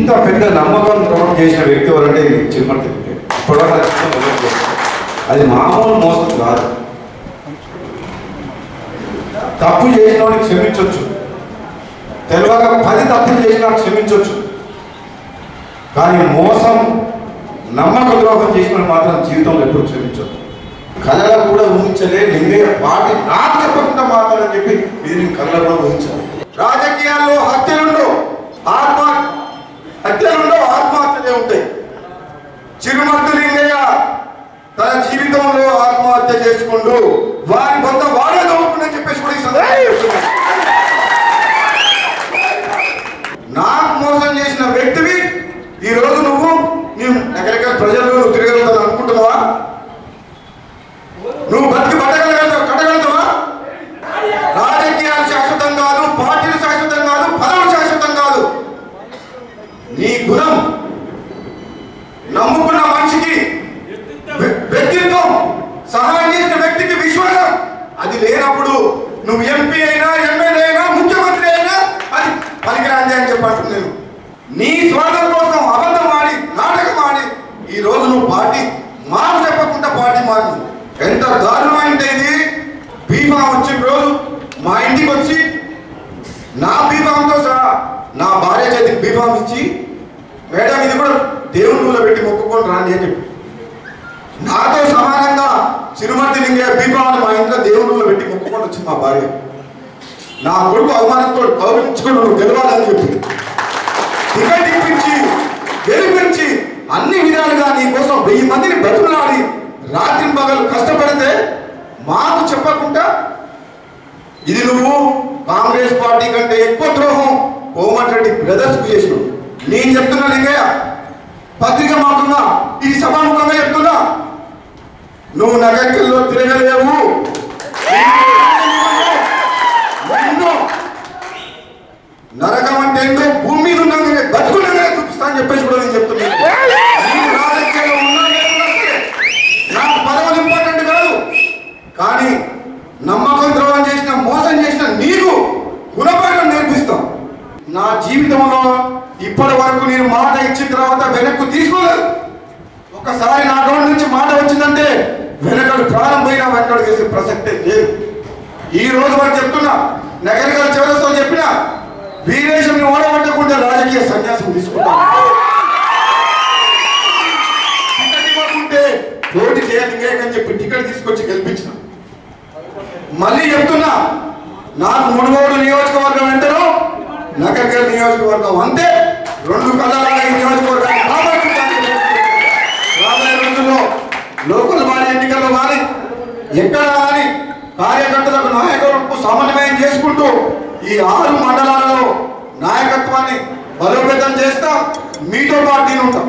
ఇంత పెద్ద నమ్మకం ద్రోహం చేసిన వ్యక్తి ఎవరంటే చిరుమర్తి లింగయ్య. అది మామూలు మోసం కాదు. తప్పు చేసిన వాడిని క్షమించవచ్చు, తెలియక 10 తప్పులు చేసినా క్షమించవచ్చు, కానీ మోసం నమ్మక ద్రోహం చేసిన మాత్రం జీవితంలో ఎప్పుడు క్షమించవచ్చు. కళలో కూడా ఊహించలే లింగయ్య పార్టీ నాకు చెప్పకుండా మాత్రమని చెప్పి ఇది నేను కళ్ళలో కూడా ఊహించాను. రాజకీయాల్లో హత్యలుండవు, ఆత్మహత్యలే ఉంటాయి. చిరుమర్తి లింగయ్య తన జీవితంలో ఆత్మహత్య చేసుకుంటూ వారి కొంత వాడే దొరుకుతుందని చెప్పేసి కూడా ఈ సందర్భంగా నాకు మోసం చేసిన వ్యక్తివి ఈ రోజు నువ్వు ఎక్కడెక్కడ ప్రజల్లో తిరగలుగుతావు అనుకుంటున్నావా? నువ్వు బతికి కట్టగలుగుతావా? రాజకీయాలు శాశ్వతం కాదు, పార్టీలు శాశ్వతం కాదు, పదవులు శాశ్వతం కాదు. నీ గుణం, నమ్ముకున్న మనిషికి వ్యక్తిత్వం, సహాయం చేసిన వ్యక్తికి విశ్వాసం, అది లేనప్పుడు నువ్వు ఎంపీ అయినా, ఎమ్మెల్యే అయినా, ముఖ్యమంత్రి అయినా అది పనికిరాంది అని చెప్పంటున్నాను నేను. నీ స్వార్థం కోసం అబద్ధం ఆడి, నాటకం ఆడి ఈ రోజు నువ్వు పార్టీ మాకు చెప్పకుండా పార్టీ మారు. ఎంత దారుణమైంది ఇది. బీఫామ్ వచ్చిన రోజు మా ఇంటికి వచ్చి నా బీఫామ్తో సహా నా భార్య చేతికి బీఫామ్ ఇచ్చి, మేడం ఇది కూడా దేవుని రూలో పెట్టి మొక్కుకొని రాండి అని చెప్పి నాతో సమానంగా చిరుమర్తి లింగయ్య బీఫామ్ మా ఇంట్లో దేవుని రూలో పెట్టి మొక్కుకొని వచ్చింది మా భార్య. నా కొడుకు అవమానంతో గౌరవించుకొని నువ్వు గెలవాలని చెప్పి టికెట్ ఇప్పించి గెలిపించి అన్ని విధాలుగా నీ కోసం 1000 మందిని బతుకులాడి రాత్రి పగలు కష్టపడితే మాకు చెప్పకుండా ఇది నువ్వు కాంగ్రెస్ పార్టీ కంటే ఎక్కువ ద్రోహం కోమటిరెడ్డి బ్రదర్స్ కు చేసినావు. నేను చెప్తున్నా లింగయ్య, పత్రిక మాకున్నా, ఈ సభాముఖంగా చెప్తున్నా, నువ్వు నగరికల్లో తిరగలేవు. నరకం అంటే ఏంటో భూమి మీద ఉన్నాగానే బతుకునే చూపిస్తా అని చెప్పేసి కూడా నేను చెప్తున్నాను. నాకు పదవులు ఇంపార్టెంట్ కాదు, కానీ నమ్మకం ద్రోహం చేసిన, మోసం చేసిన నీకు గుణపాఠం నేర్పిస్తాం. నా జీవితంలో ఇప్పటి వరకు నేను మాట ఇచ్చిన తర్వాత వెనక్కు తీసుకోలేదు. ఒకసారి నా నోటి నుంచి మాట వచ్చిందంటే వెనకడు ప్రాణం పోయినా వెనకడు చేసే ప్రసక్తే లేదు. ఈ రోజు వరకు చెప్తున్నా, నగరికల్ చివరితో చెప్పిన వీరేశంని ఓడగొట్టకుండా రాజకీయ సన్యాసం తీసుకుంటాను. టికెట్ ఇవ్వకుంటే పోటీ చేయాలి చెప్పి టికెట్ తీసుకొచ్చి గెలిపించిన. మళ్ళీ చెప్తున్నా, నాకు మునుగోడు నియోజకవర్గం అంటేనో నగరికల్ నియోజకవర్గం అంతే. 2 కళ్ళలాగా ఈ నియోజకవర్గాన్ని రాబోయే రోజుల్లో లోకల్ బాడీ ఎన్నికల్లో కానీ ఎక్కడ కానీ కార్యకర్తలకు నాయకులకు సమన్వయం చేసుకుంటూ ఈ 6 మండలాలలో నాయకత్వాన్ని బలోపేతం చేస్తా. మీతో పాటు నేను ఉంటాం.